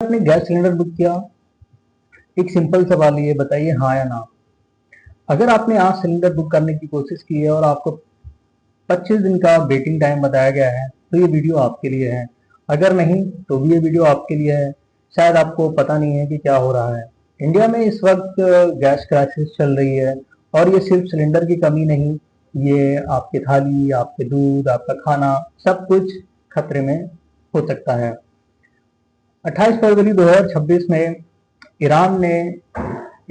आपने gas cylinder book किया, एक सिंपल सवाल ये बताइए हाँ या ना। अगर आपने आज सिलेंडर बुक करने की कोशिश की है और आपको 25 दिन का वेटिंग टाइम बताया गया है तो ये वीडियो आपके लिए है। अगर नहीं तो भी ये वीडियो आपके लिए है। शायद आपको पता नहीं है कि क्या हो रहा है। इंडिया में इस वक्त गैस क्राइसिस चल रही है और ये सिर्फ सिलेंडर की कमी नहीं, ये आपके थाली, आपके दूध, आपका खाना, सब कुछ खतरे में हो सकता है। 28 फरवरी 2026 में ईरान ने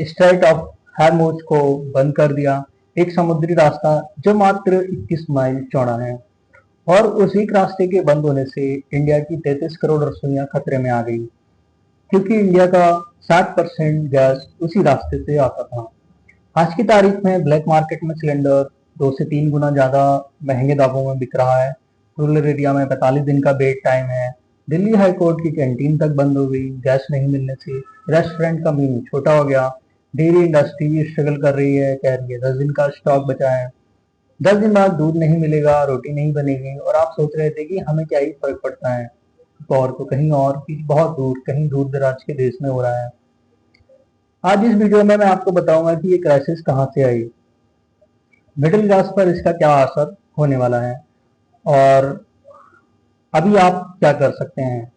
स्ट्रेट ऑफ हार्मुज को बंद कर दिया, एक समुद्री रास्ता जो मात्र 21 माइल चौड़ा है। और उस एक रास्ते के बंद होने से इंडिया की 33 करोड़ रसोइयां खतरे में आ गई, क्योंकि इंडिया का 60% गैस उसी रास्ते से आता था। आज की तारीख में ब्लैक मार्केट में सिलेंडर 2 से 3 गुना ज्यादा महंगे दामों में बिक रहा है। रूरल एरिया में 45 दिन का वेट टाइम है। दिल्ली हाई कोर्ट की कैंटीन तक बंद हो गई गैस नहीं मिलने से। रेस्टोरेंट का मेन्यू छोटा हो गया। डेयरी इंडस्ट्री भी स्ट्रगल कर रही है, कह रही है 10 दिन का स्टॉक बचा है। 10 दिन बाद दूध नहीं मिलेगा, रोटी नहीं बनेगी, और आप सोच रहे थे कि हमें क्या ही फर्क पड़ता है। और तो कहीं और, कि बहुत दूर, कहीं दूर दराज के देश में हो रहा है। आज इस वीडियो में मैं आपको बताऊंगा कि ये क्राइसिस कहाँ से आई, मिडिल क्लास पर इसका क्या असर होने वाला है, और अभी आप क्या कर सकते हैं।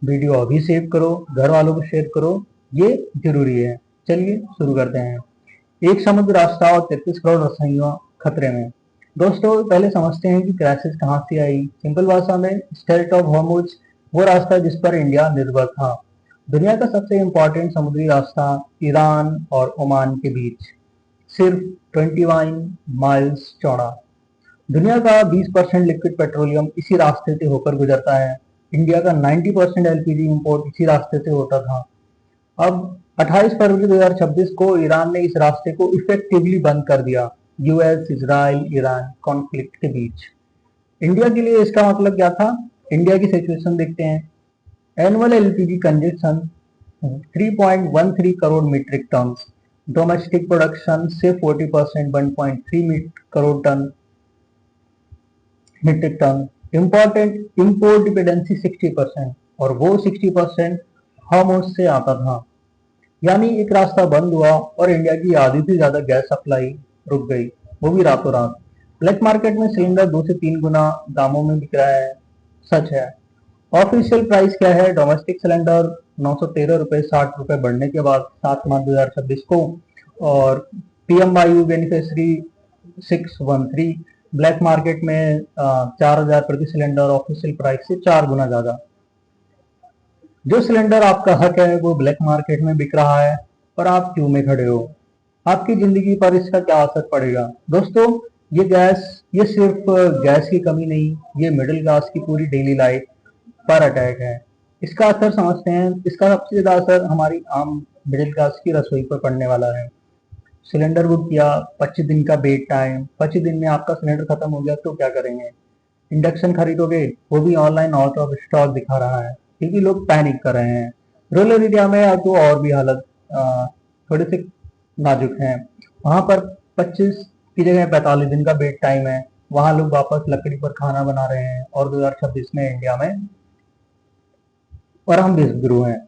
वीडियो अभी सेव करो, घर वालों को शेयर करो, ये जरूरी है। चलिए शुरू करते हैं। एक समुद्र रास्ता और 33 करोड़ रसोइयां खतरे में। दोस्तों, पहले समझते हैं कि क्राइसिस कहाँ से आई। सिंपल भाषा में, स्ट्रेट ऑफ हॉर्मुज वो रास्ता जिस पर इंडिया निर्भर था। दुनिया का सबसे इंपॉर्टेंट समुद्री रास्ता ईरान और ओमान के बीच, सिर्फ 21 माइल्स चौड़ा। दुनिया का 20% लिक्विड पेट्रोलियम इसी रास्ते से होकर गुजरता है। इंडिया का 90% एलपीजी इंपोर्ट इसी रास्ते से होता था। अब 28 फरवरी 2026 को ईरान ने इस रास्ते को इफेक्टिवली बंद कर दिया, यूएस इजराइल ईरान कॉन्फ्लिक्ट के बीच। इंडिया के लिए इसका मतलब क्या था? इंडिया की सिचुएशन देखते हैं। Annual LPG consumption 3.13 crore metric ton, domestic production से 40%, 1.3 crore ton metric ton. Important import dependency 60%, और वो 60% हॉर्मुज से आता था। यानी एक रास्ता बंद हुआ और इंडिया की आधी से ज्यादा गैस सप्लाई रुक गई, वो भी रातों रात। ब्लैक मार्केट में सिलेंडर 2 से 3 गुना दामों में बिक रहा है, सच है। ऑफिशियल प्राइस क्या है? डोमेस्टिक सिलेंडर 913 रुपए 60 रुपए बढ़ने के बाद 7 मार्च 2026 को, और पीएमआईयू बेनिफिशियरी 613। ब्लैक मार्केट में 4,000 प्रति सिलेंडर, ऑफिशियल प्राइस से 4 गुना ज्यादा। जो सिलेंडर आपका हक है वो ब्लैक मार्केट में बिक रहा है, और आप क्यों में खड़े हो। आपकी जिंदगी पर इसका क्या असर पड़ेगा? दोस्तों, ये सिर्फ गैस की कमी नहीं, ये मिडिल क्लास की पूरी डेली लाइफ पर अटैक है। इसका असर समझते हैं। इसका सबसे ज्यादा असर हमारी आम मिडिल क्लास की रसोई पर पड़ने वाला है। सिलेंडर बुक किया, 25 दिन का वेट टाइम, 25 दिन में आपका सिलेंडर खत्म हो गया तो क्या करेंगे? इंडक्शन खरीदोगे, वो भी ऑनलाइन आउट ऑफ स्टॉक दिखा रहा है, क्योंकि लोग पैनिक कर रहे हैं। रूरल एरिया में तो और भी हालत थोड़े से नाजुक है। वहां पर 25 की जगह 45 दिन का वेट टाइम है। वहां लोग वापस लकड़ी पर खाना बना रहे हैं, और 2026 में इंडिया में, और हम बेसब्रू हैं।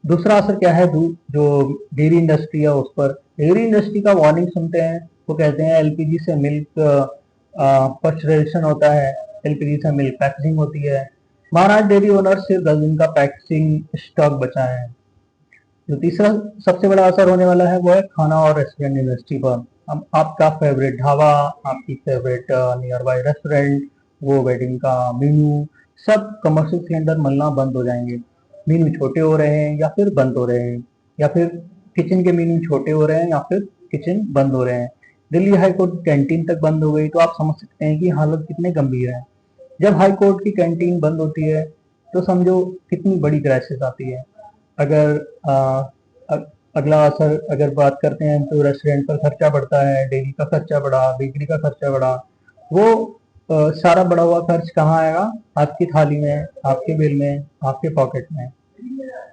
दूसरा असर क्या है? जो डेयरी इंडस्ट्री है उस पर। डेयरी इंडस्ट्री का वार्निंग सुनते हैं, वो कहते हैं एलपीजी से मिल्क पर्चुरेशन होता है, एलपीजी से मिल्क पैकेजिंग होती है। महाराष्ट्र डेयरी ओनर सिर्फ 10 दिन का पैकेजिंग स्टॉक बचा है। जो तीसरा सबसे बड़ा असर होने वाला है वो है खाना और रेस्टोरेंट इंडस्ट्री पर। अब आपका फेवरेट ढाबा, आपकी फेवरेट नियर बाय रेस्टोरेंट, वो वेडिंग का मेन्यू, सब कमर्शियल सिलेंडर मिलना बंद हो जाएंगे। मेन्यू छोटे हो रहे हैं या फिर बंद हो रहे हैं, या फिर किचन के मेन्यू छोटे हो रहे हैं या फिर किचन बंद हो रहे हैं। दिल्ली हाई कोर्ट कैंटीन तक बंद हो गई, तो आप समझ सकते हैं कि हालत कितने गंभीर है। जब हाई कोर्ट की कैंटीन बंद होती है तो समझो कितनी बड़ी क्राइसिस आती है। अगर अगला असर अगर बात करते हैं तो रेस्टोरेंट पर खर्चा बढ़ता है, डेयरी का खर्चा बढ़ा, बेकरी का खर्चा बढ़ा। वो सारा बढ़ा हुआ खर्च कहाँ आएगा? आपकी थाली में, आपके बिल में, आपके पॉकेट में।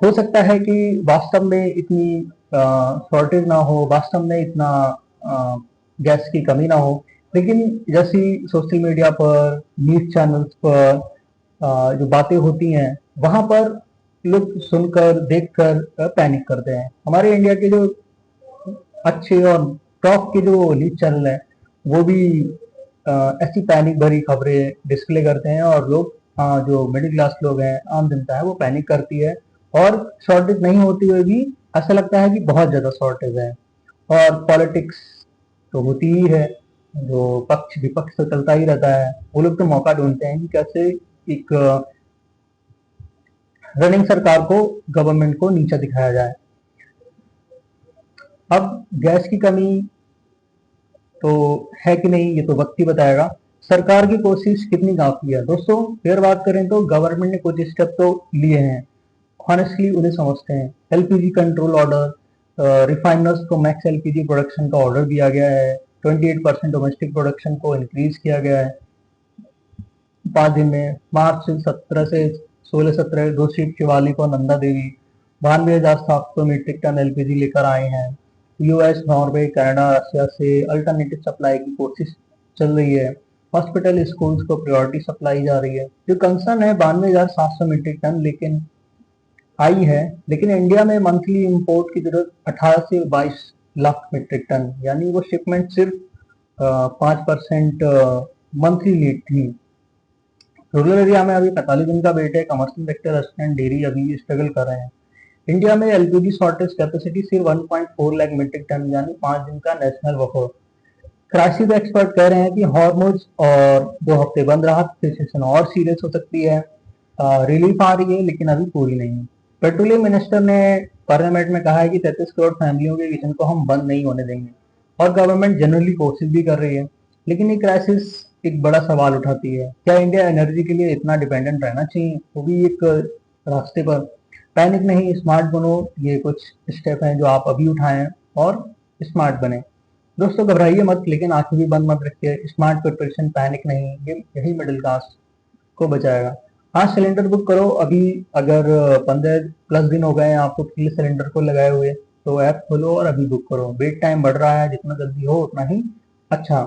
हो सकता है कि वास्तव में इतनी शॉर्टेज ना हो, वास्तव में इतना गैस की कमी ना हो, लेकिन जैसी सोशल मीडिया पर, न्यूज चैनल्स पर जो बातें होती हैं, वहां पर लोग सुनकर देखकर पैनिक करते हैं। हमारे इंडिया के जो अच्छे और टॉप के जो न्यूज चैनल है वो भी ऐसी पैनिक भरी खबरें डिस्प्ले करते हैं, और लोग जो मिडिल क्लास लोग हैं, आम जनता है, वो पैनिक करती है। और शॉर्टेज नहीं होती हुई भी ऐसा लगता है कि बहुत ज्यादा शॉर्टेज है। और पॉलिटिक्स तो होती ही है, जो पक्ष विपक्ष तो चलता ही रहता है। वो लोग तो मौका ढूंढते हैं कि कैसे एक रनिंग सरकार को, गवर्नमेंट को नीचा दिखाया जाए। अब गैस की कमी तो है कि नहीं ये तो वक्त ही बताएगा। सरकार की कोशिश कितनी काफी है दोस्तों, फिर बात करें तो गवर्नमेंट ने कुछ स्टेप तो लिए हैं, ऑनेस्टली उन्हें समझते हैं। एलपीजी कंट्रोल ऑर्डर, रिफाइनर्स को मैक्स एलपीजी प्रोडक्शन का ऑर्डर दिया गया है। 28% डोमेस्टिक प्रोडक्शन को इंक्रीज किया गया है 5 दिन में। मार्च 17 से 16-17 दो शिप शिवालिक और Nanda Devi 92,700 metric ton LPG लेकर आए हैं। यूएस, नॉर्वे, कनाडा, रशिया से अल्टरनेटिव सप्लाई की कोशिश चल रही है। हॉस्पिटल, स्कूल्स को प्रायोरिटी सप्लाई जा रही है। जो कंसर्न है 92,700 मीट्रिक टन लेकिन आई है, लेकिन इंडिया में मंथली इंपोर्ट की जरूरत 18 से 22 लाख मीट्रिक टन, यानी वो शिपमेंट सिर्फ 5% मंथली लीड थी। रूरल एरिया में अभी 45 दिन का वेट है। कमर्शियल सेक्टर, रेस्टोरेंट, डेयरी अभी स्ट्रगल कर रहे हैं। इंडिया में एलपीजी शॉर्टेज कैपेसिटी सिर्फ 1.4 लाख मीट्रिक टन, यानी 5 दिन का नेशनल बफर। क्राइसिस एक्सपर्ट कह रहे हैं कि हॉर्मुज और 2 हफ्ते बंद रहा, सिचुएशन और सीरियस हो सकती है। रिलीफ आ रही है लेकिन अभी पूरी नहीं है। पेट्रोलियम मिनिस्टर ने पार्लियामेंट में कहा है कि 33 करोड़ फैमिलियों के किचन को हम बंद नहीं होने देंगे, और गवर्नमेंट जनरली कोशिश भी कर रही है। लेकिन ये क्राइसिस एक बड़ा सवाल उठाती है, क्या इंडिया एनर्जी के लिए इतना डिपेंडेंट रहना चाहिए, वो भी एक रास्ते पर। पैनिक नहीं, स्मार्ट बनो, ये कुछ स्टेप हैं जो आप अभी उठाएं और स्मार्ट बने। दोस्तों घबराइए मत, लेकिन आंखें भी बंद मत रखिए। स्मार्ट प्रिपरेशन, पैनिक नहीं, ये यही मिडिल क्लास को बचाएगा। हाँ, सिलेंडर बुक करो अभी। अगर 15+ दिन हो गए हैं आपको पिछले सिलेंडर को लगाए हुए, तो ऐप खोलो और अभी बुक करो। वेट टाइम बढ़ रहा है, जितना जल्दी हो उतना ही अच्छा।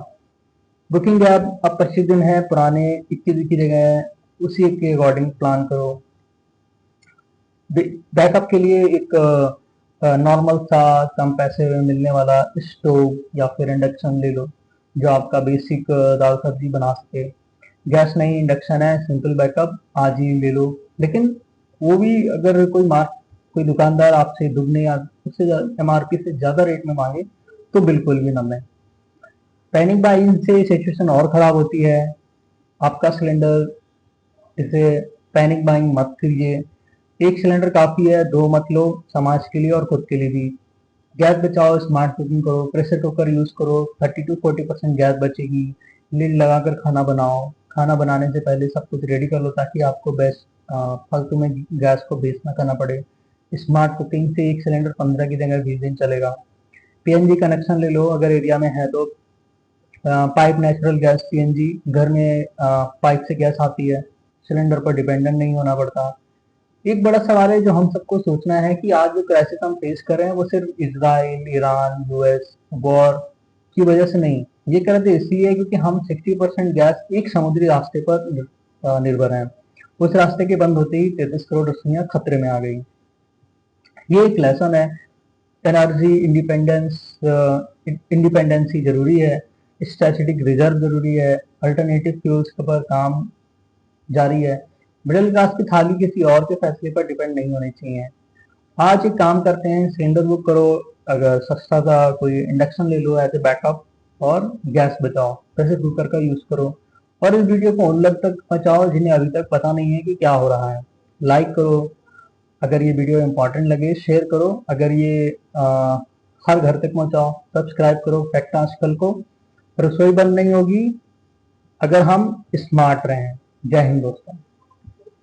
बुकिंग ऐप अब 25 दिन है, पुराने 21 की जगह है, उसी के अकॉर्डिंग प्लान करो। बैकअप के लिए एक नॉर्मल सा कम पैसे में मिलने वाला स्टोव या फिर इंडक्शन ले लो, जो आपका बेसिक दाल सब्जी बना सके। गैस नहीं, इंडक्शन है, सिंपल बैकअप आज ही ले लो। लेकिन वो भी अगर कोई दुकानदार आपसे दुगने या उससे एमआरपी से ज्यादा रेट में मांगे तो बिल्कुल भी ना लें। पैनिक बाइंग से सिचुएशन और खराब होती है। आपका सिलेंडर, इसे पैनिक बाइंग मत कीजिए। एक सिलेंडर काफी है, 2 मत लो, समाज के लिए और खुद के लिए भी। गैस बचाओ, स्मार्ट कुकिंग करो, प्रेशर कुकर यूज करो, 30 to 40% गैस बचेगी। लिड लगाकर खाना बनाओ। खाना बनाने से पहले सब कुछ रेडी कर लो ताकि आपको फालतू में गैस को वेस्ट ना करना पड़े। स्मार्ट कुकिंग से एक सिलेंडर 15 की जगह 20 दिन चलेगा। पीएनजी कनेक्शन ले लो अगर एरिया में है तो। पाइप नेचुरल गैस पीएनजी, घर में पाइप से गैस आती है, सिलेंडर पर डिपेंडेंट नहीं होना पड़ता। एक बड़ा सवाल है जो हम सबको सोचना है कि आज जो क्राइसिस हम फेस कर रहे हैं वो सिर्फ इजराइल, ईरान, यूएस वॉर की वजह से नहीं। ये करते इसलिए है क्योंकि हम 60% गैस एक समुद्री रास्ते पर निर्भर हैं। उस रास्ते के बंद होते ही 33 करोड़ रसोइयां खतरे में आ गई। ये एक लेसन है। एनर्जी इंडिपेंडेंसी जरूरी है, स्ट्रेटेजिक रिजर्व जरूरी है, अल्टरनेटिव फ्यूल्स पर काम जारी है। मिडिल क्लास की थाली किसी और के फैसले पर डिपेंड नहीं होनी चाहिए। आज एक काम करते हैं, सिलेंडर बुक करो, अगर सस्ता सा कोई इंडक्शन ले लो एज ए बैकअप, और गैस बचाओ, प्रेशर कुकर का यूज करो। और इस वीडियो को उन लोग तक पहुंचाओ जिन्हें अभी तक पता नहीं है कि क्या हो रहा है। लाइक करो अगर ये वीडियो इंपॉर्टेंट लगे, शेयर करो अगर ये हर घर तक पहुंचाओ, सब्सक्राइब करो फैक्ट आजकल को। रसोई बंद नहीं होगी अगर हम स्मार्ट रहें। जय हिंद दोस्तों।